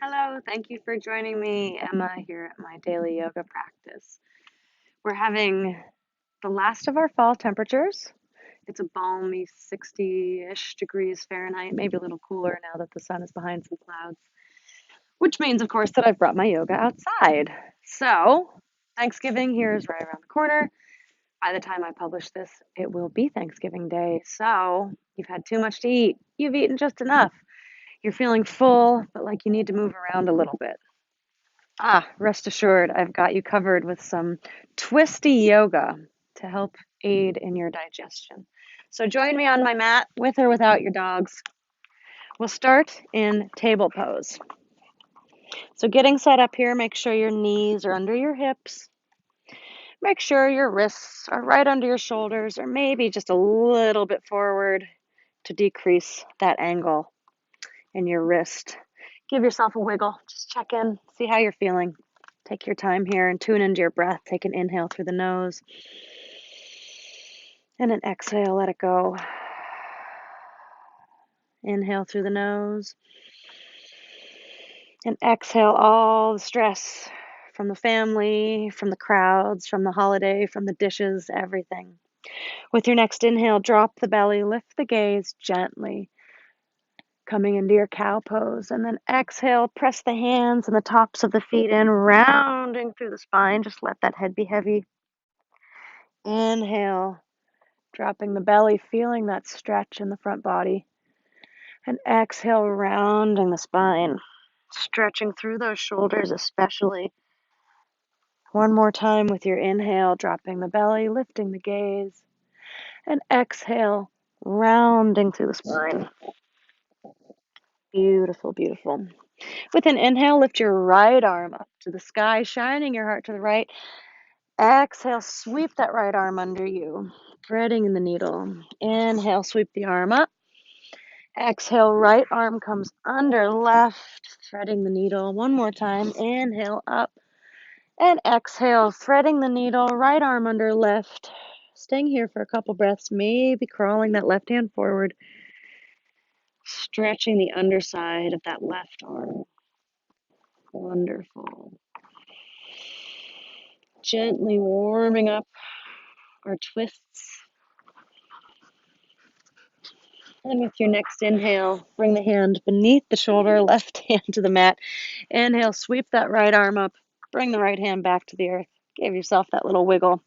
Hello, thank you for joining me, Emma, here at my daily yoga practice. We're having the last of our fall temperatures. It's a balmy 60-ish degrees Fahrenheit, maybe a little cooler now that the sun is behind some clouds, which means, of course, that I've brought my yoga outside. So, Thanksgiving here is right around the corner. By the time I publish this, it will be Thanksgiving Day. So, you've had too much to eat. You've eaten just enough. You're feeling full, but like you need to move around a little bit. Rest assured, I've got you covered with some twisty yoga to help aid in your digestion. So join me on my mat with or without your dogs. We'll start in table pose. So getting set up here, make sure your knees are under your hips. Make sure your wrists are right under your shoulders or maybe just a little bit forward to decrease that angle in your wrist. Give yourself a wiggle. Just check in, see how you're feeling. Take your time here and tune into your breath. Take an inhale through the nose and an exhale, let it go. Inhale through the nose and exhale all the stress from the family, from the crowds, from the holiday, from the dishes, everything. With your next inhale, drop the belly, lift the gaze gently, coming into your cow pose. And then exhale, press the hands and the tops of the feet in, rounding through the spine. Just let that head be heavy. Inhale, dropping the belly, feeling that stretch in the front body. And exhale, rounding the spine, stretching through those shoulders especially. One more time with your inhale, dropping the belly, lifting the gaze. And exhale, rounding through the spine. Beautiful, beautiful. With an inhale, lift your right arm up to the sky, shining your heart to the right. Exhale, sweep that right arm under you, threading the needle. Inhale, sweep the arm up. Exhale, right arm comes under left, threading the needle. One more time. Inhale, up. And exhale, threading the needle, right arm under left. Staying here for a couple breaths, maybe crawling that left hand forward, stretching the underside of that left arm. Wonderful. Gently warming up our twists. And with your next inhale, bring the hand beneath the shoulder, left hand to the mat. Inhale, sweep that right arm up. Bring the right hand back to the earth. Give yourself that little wiggle.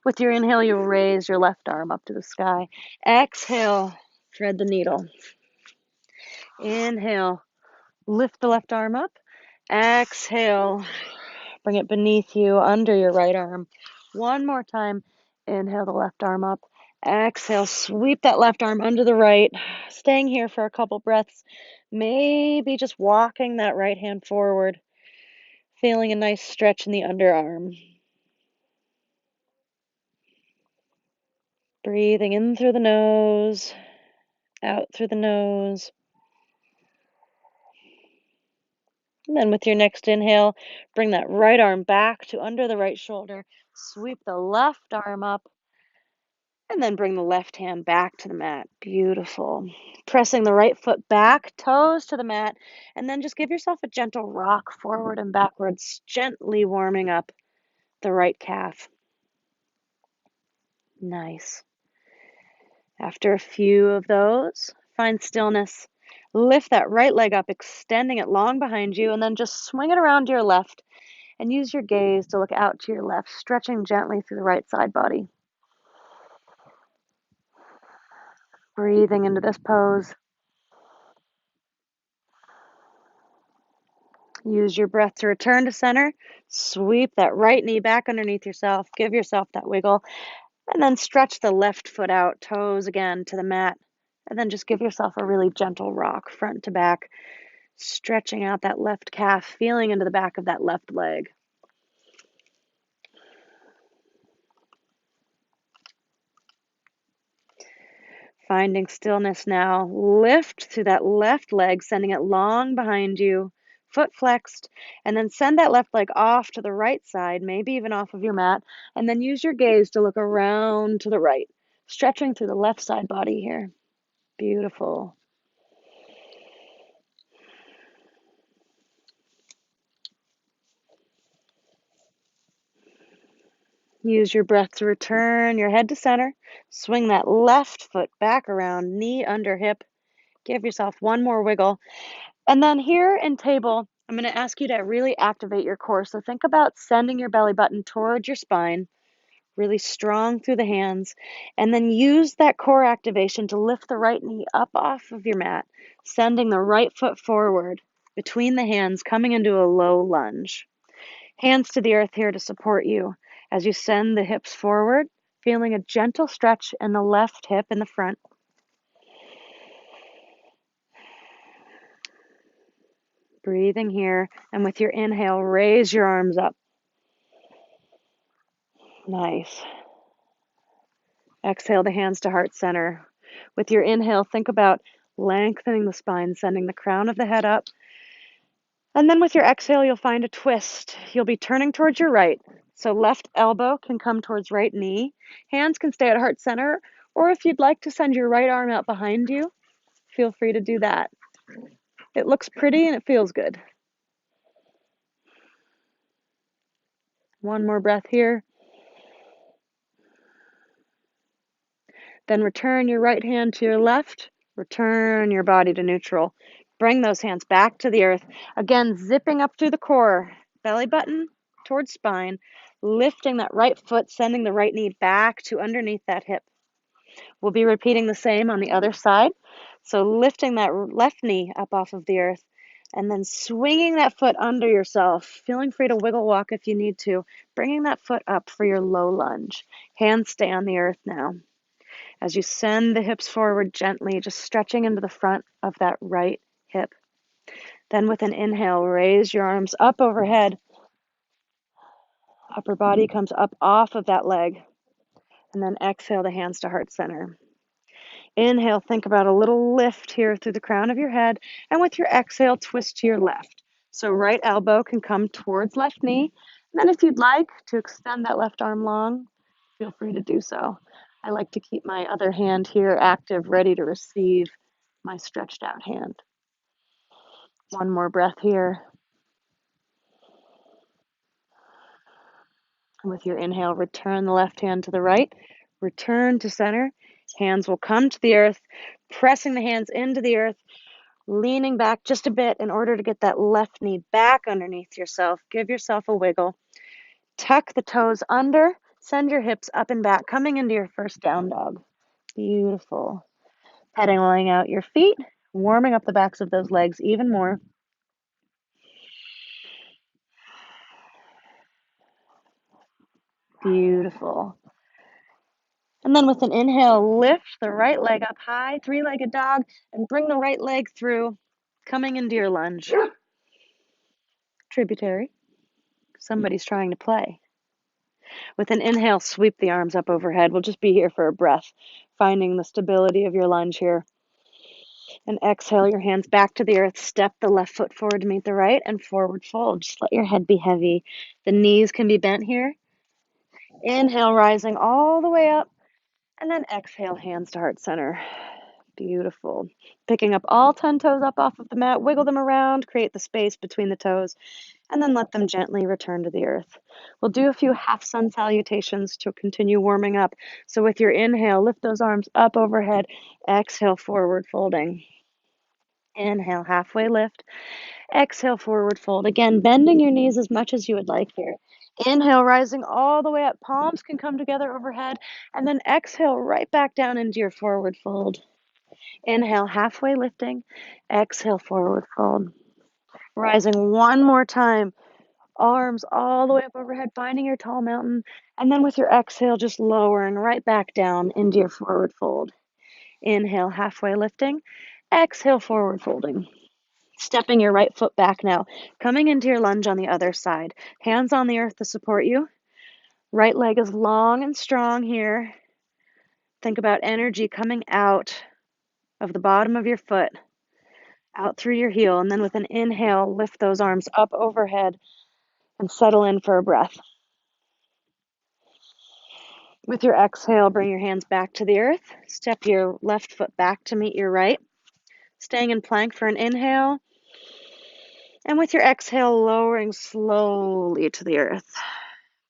With your inhale, you'll raise your left arm up to the sky. Exhale, thread the needle. Inhale, lift the left arm up. Exhale, bring it beneath you, under your right arm. One more time. Inhale the left arm up. Exhale, sweep that left arm under the right. Staying here for a couple breaths. Maybe just walking that right hand forward. Feeling a nice stretch in the underarm. Breathing in through the nose, out through the nose. And then with your next inhale, bring that right arm back to under the right shoulder. Sweep the left arm up. And then bring the left hand back to the mat. Beautiful. Pressing the right foot back, toes to the mat, and then just give yourself a gentle rock forward and backwards, gently warming up the right calf. Nice. After a few of those, find stillness. Lift that right leg up, extending it long behind you, and then just swing it around to your left and use your gaze to look out to your left, stretching gently through the right side body. Breathing into this pose. Use your breath to return to center. Sweep that right knee back underneath yourself. Give yourself that wiggle. And then stretch the left foot out, toes again to the mat. And then just give yourself a really gentle rock, front to back. Stretching out that left calf, feeling into the back of that left leg. Finding stillness now. Lift through that left leg, sending it long behind you. Foot flexed, and then send that left leg off to the right side, maybe even off of your mat, and then use your gaze to look around to the right, stretching through the left side body here. Beautiful. Use your breath to return your head to center. Swing that left foot back around, knee under hip. Give yourself one more wiggle. And then here in table, I'm going to ask you to really activate your core. So think about sending your belly button towards your spine, really strong through the hands, and then use that core activation to lift the right knee up off of your mat, sending the right foot forward between the hands, coming into a low lunge. Hands to the earth here to support you as you send the hips forward, feeling a gentle stretch in the left hip in the front. Breathing here, and with your inhale, raise your arms up. Nice. Exhale the hands to heart center. With your inhale, think about lengthening the spine, sending the crown of the head up. And then with your exhale, you'll find a twist. You'll be turning towards your right. So left elbow can come towards right knee. Hands can stay at heart center, or if you'd like to send your right arm out behind you, feel free to do that. It looks pretty and it feels good. One more breath here. Then return your right hand to your left. Return your body to neutral. Bring those hands back to the earth. Again, zipping up through the core. Belly button towards spine. Lifting that right foot, sending the right knee back to underneath that hip. We'll be repeating the same on the other side. So lifting that left knee up off of the earth. And then swinging that foot under yourself. Feeling free to wiggle walk if you need to. Bringing that foot up for your low lunge. Hands stay on the earth now. As you send the hips forward gently, just stretching into the front of that right hip. Then with an inhale, raise your arms up overhead. Upper body comes up off of that leg. And then exhale the hands to heart center. Inhale, think about a little lift here through the crown of your head. And with your exhale, twist to your left. So right elbow can come towards left knee. And then if you'd like to extend that left arm long, feel free to do so. I like to keep my other hand here active, ready to receive my stretched out hand. One more breath here. And with your inhale, return the left hand to the right. Return to center. Hands will come to the earth, pressing the hands into the earth, leaning back just a bit in order to get that left knee back underneath yourself. Give yourself a wiggle. Tuck the toes under. Send your hips up and back, coming into your first down dog. Beautiful. Pedaling out your feet, warming up the backs of those legs even more. Beautiful. And then with an inhale, lift the right leg up high, three-legged dog, and bring the right leg through, coming into your lunge. Tributary. Somebody's trying to play. With an inhale, sweep the arms up overhead. We'll just be here for a breath, finding the stability of your lunge here. And exhale your hands back to the earth. Step the left foot forward to meet the right and forward fold. Just let your head be heavy. The knees can be bent here. Inhale, rising all the way up. And then exhale, hands to heart center. Beautiful. Picking up all 10 toes up off of the mat, wiggle them around, create the space between the toes, and then let them gently return to the earth. We'll do a few half sun salutations to continue warming up. So with your inhale, lift those arms up overhead. Exhale, forward folding. Inhale, halfway lift. Exhale, forward fold. Again, bending your knees as much as you would like here. Inhale, rising all the way up. Palms can come together overhead. And then exhale, right back down into your forward fold. Inhale, halfway lifting. Exhale, forward fold. Rising one more time. Arms all the way up overhead, finding your tall mountain. And then with your exhale, just lowering right back down into your forward fold. Inhale, halfway lifting. Exhale, forward folding. Stepping your right foot back now. Coming into your lunge on the other side. Hands on the earth to support you. Right leg is long and strong here. Think about energy coming out of the bottom of your foot, out through your heel. And then with an inhale, lift those arms up overhead and settle in for a breath. With your exhale, bring your hands back to the earth. Step your left foot back to meet your right. Staying in plank for an inhale. And with your exhale, lowering slowly to the earth.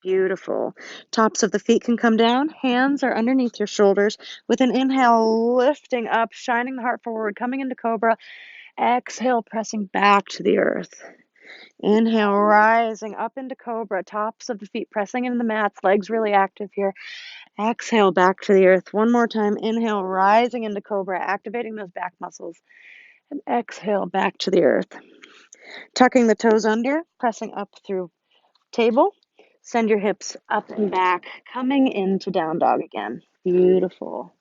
Beautiful. Tops of the feet can come down. Hands are underneath your shoulders. With an inhale, lifting up, shining the heart forward, coming into cobra. Exhale, pressing back to the earth. Inhale, rising up into cobra. Tops of the feet pressing into the mats. Legs really active here. Exhale, back to the earth. One more time. Inhale, rising into cobra, activating those back muscles. And exhale, back to the earth. Tucking the toes under, pressing up through table. Send your hips up and back, coming into down dog again. Beautiful.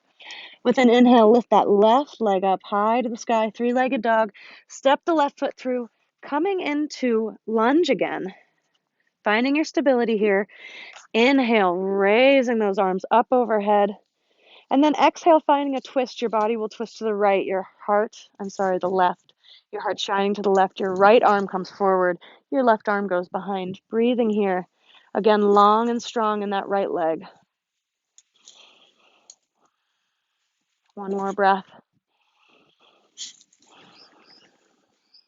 With an inhale, lift that left leg up high to the sky, three-legged dog. Step the left foot through, coming into lunge again. Finding your stability here. Inhale, raising those arms up overhead. And then exhale, finding a twist. Your body will twist to the right. The left. Your heart shining to the left. Your right arm comes forward. Your left arm goes behind. Breathing here. Again, long and strong in that right leg. One more breath.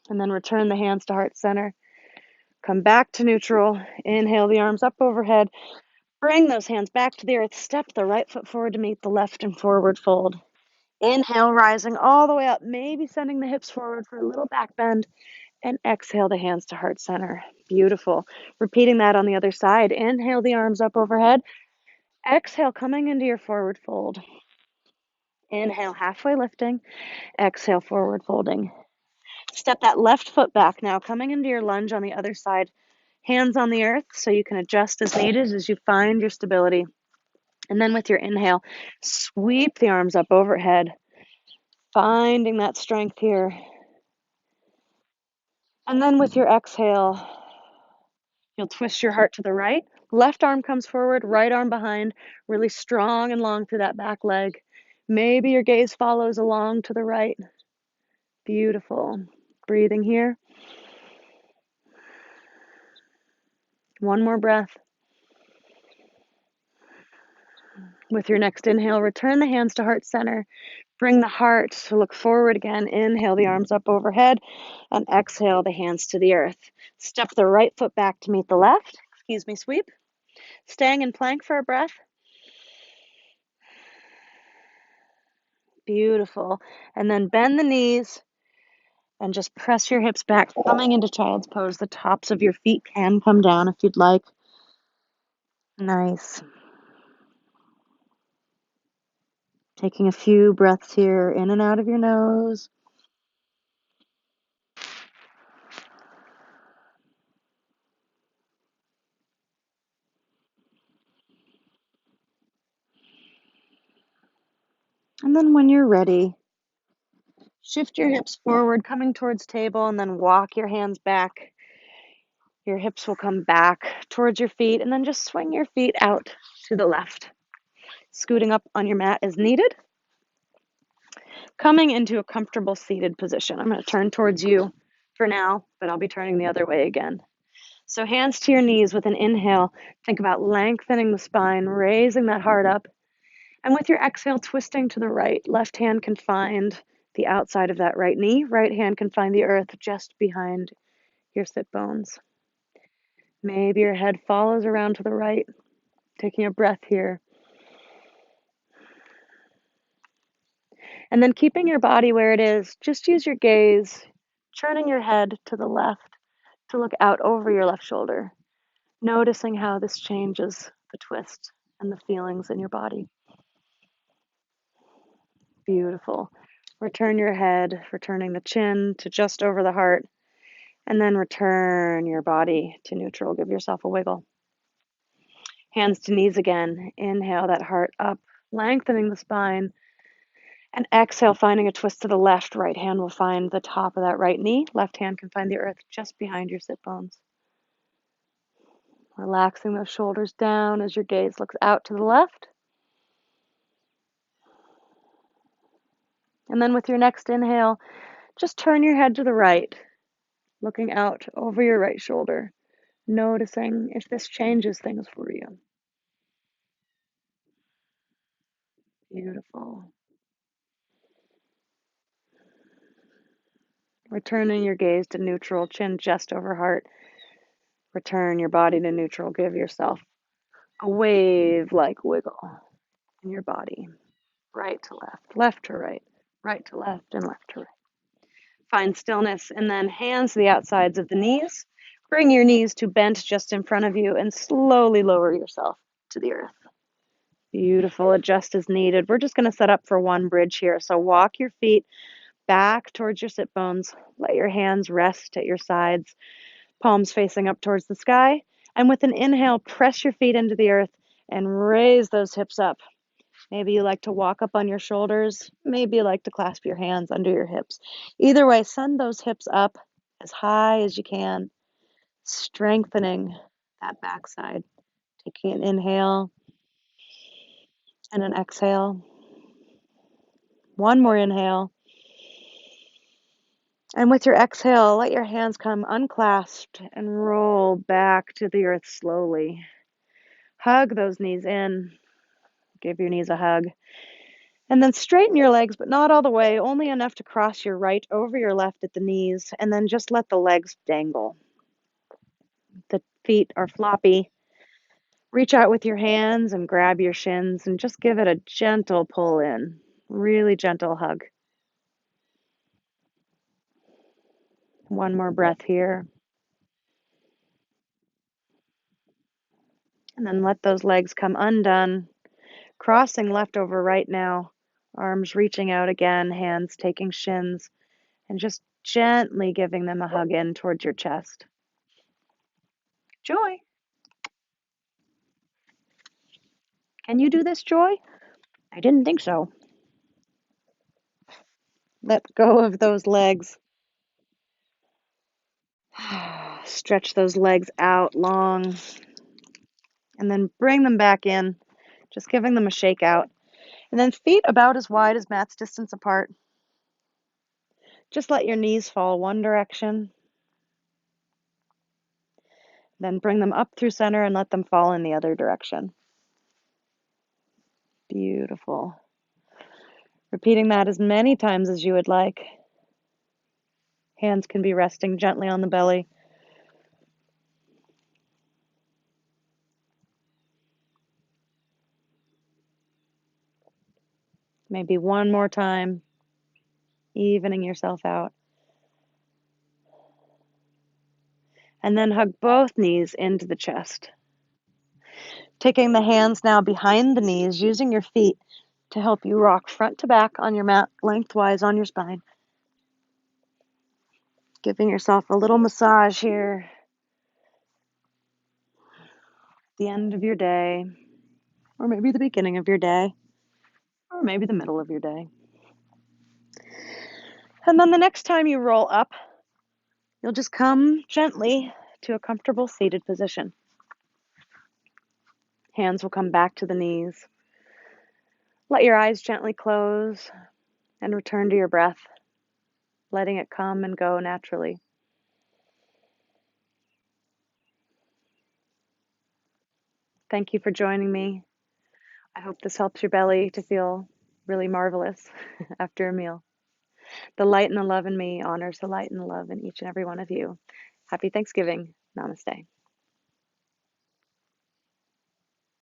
And then return the hands to heart center. Come back to neutral. Inhale the arms up overhead. Bring those hands back to the earth. Step the right foot forward to meet the left and forward fold. Inhale, rising all the way up, maybe sending the hips forward for a little back bend. And exhale the hands to heart center. Beautiful. Repeating that on the other side. Inhale the arms up overhead. Exhale, coming into your forward fold. Inhale, halfway lifting. Exhale, forward folding. Step that left foot back now, coming into your lunge on the other side. Hands on the earth so you can adjust as needed as you find your stability. And then with your inhale, sweep the arms up overhead, finding that strength here. And then with your exhale, you'll twist your heart to the right. Left arm comes forward, right arm behind, really strong and long through that back leg. Maybe your gaze follows along to the right. Beautiful. Breathing here. One more breath. With your next inhale, return the hands to heart center. Bring the heart to look forward again. Inhale the arms up overhead and exhale the hands to the earth. Step the right foot back to meet the left. Sweep. Staying in plank for a breath. Beautiful. And then bend the knees and just press your hips back, coming into child's pose. The tops of your feet can come down if you'd like. Nice. Taking a few breaths here, in and out of your nose. And then when you're ready, shift your hips forward, coming towards table, and then walk your hands back. Your hips will come back towards your feet, and then just swing your feet out to the left. Scooting up on your mat as needed. Coming into a comfortable seated position. I'm going to turn towards you for now, but I'll be turning the other way again. So hands to your knees with an inhale. Think about lengthening the spine, raising that heart up. And with your exhale, twisting to the right. Left hand can find the outside of that right knee. Right hand can find the earth just behind your sit bones. Maybe your head follows around to the right. Taking a breath here. And then keeping your body where it is, just use your gaze, turning your head to the left to look out over your left shoulder, noticing how this changes the twist and the feelings in your body. Beautiful. Return your head, returning the chin to just over the heart, and then return your body to neutral. Give yourself a wiggle. Hands to knees again. Inhale that heart up, lengthening the spine. And exhale, finding a twist to the left. Right hand will find the top of that right knee. Left hand can find the earth just behind your sit bones. Relaxing those shoulders down as your gaze looks out to the left. And then with your next inhale, just turn your head to the right, looking out over your right shoulder, noticing if this changes things for you. Beautiful. Returning your gaze to neutral, chin just over heart. Return your body to neutral. Give yourself A wave-like wiggle in your body. Right to left, left to right, right to left, and left to right. Find stillness, and then hands to the outsides of the knees. Bring your knees to bent just in front of you and slowly lower yourself to the earth. Beautiful. Adjust as needed. We're just going to set up for one bridge here. So walk your feet back towards your sit bones. Let your hands rest at your sides, palms facing up towards the sky. And with an inhale, press your feet into the earth and raise those hips up. Maybe you like to walk up on your shoulders. Maybe you like to clasp your hands under your hips. Either way, send those hips up as high as you can, strengthening that backside. Taking an inhale and an exhale. One more inhale. And with your exhale, let your hands come unclasped and roll back to the earth slowly. Hug those knees in. Give your knees a hug. And then straighten your legs, but not all the way, only enough to cross your right over your left at the knees, and then just let the legs dangle. The feet are floppy. Reach out with your hands and grab your shins and just give it a gentle pull in. Really gentle hug. One more breath here. And then let those legs come undone. Crossing left over right now. Arms reaching out again, hands taking shins, and just gently giving them a hug in towards your chest. Joy. Can you do this, Joy? I didn't think so. Let go of those legs. Stretch those legs out long. And then bring them back in, just giving them a shake out. And then feet about as wide as mat's distance apart. Just let your knees fall one direction. Then bring them up through center and let them fall in the other direction. Beautiful. Repeating that as many times as you would like. Hands can be resting gently on the belly. Maybe one more time, evening yourself out. And then hug both knees into the chest. Taking the hands now behind the knees, using your feet to help you rock front to back on your mat, lengthwise on your spine. Giving yourself a little massage here at the end of your day, or maybe the beginning of your day, or maybe the middle of your day. And then the next time you roll up, you'll just come gently to a comfortable seated position. Hands will come back to the knees. Let your eyes gently close and return to your breath, letting it come and go naturally. Thank you for joining me. I hope this helps your belly to feel really marvelous after a meal. The light and the love in me honors the light and the love in each and every one of you. Happy Thanksgiving. Namaste.